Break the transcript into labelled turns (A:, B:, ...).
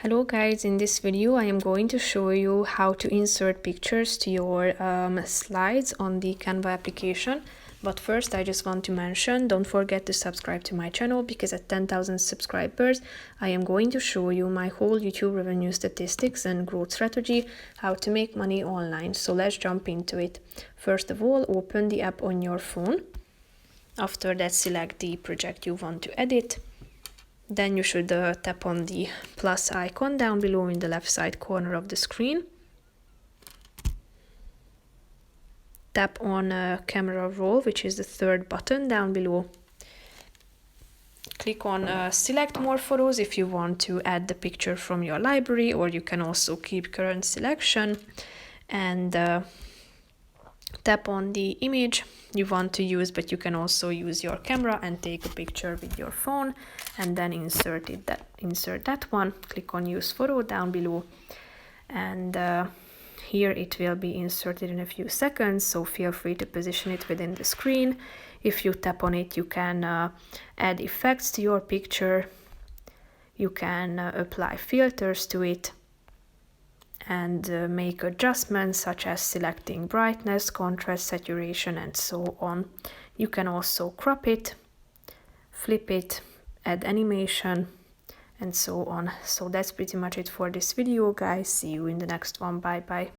A: Hello guys, in this video I am going to show you how to insert pictures to your slides on the Canva application. But first I just want to mention, don't forget to subscribe to my channel, because at 10,000 subscribers I am going to show you my whole YouTube revenue statistics and growth strategy, how to make money online. So let's jump into it. First of all, open the app on your phone. After that, select the project you want to edit. Then you should tap on the plus icon down below in the left side corner of the screen. Tap on camera roll, which is the third button down below. Click on select more photos if you want to add the picture from your library, or you can also keep current selection. And tap on the image you want to use, but you can also use your camera and take a picture with your phone, and then insert that one. Click on use photo down below, and here it will be inserted in a few seconds, so feel free to position it within the screen. If you tap on it, you can add effects to your picture, you can apply filters to it, and make adjustments such as selecting brightness, contrast, saturation, and so on. You can also crop it, flip it, add animation, and so on. So that's pretty much it for this video, guys. See you in the next one. Bye bye.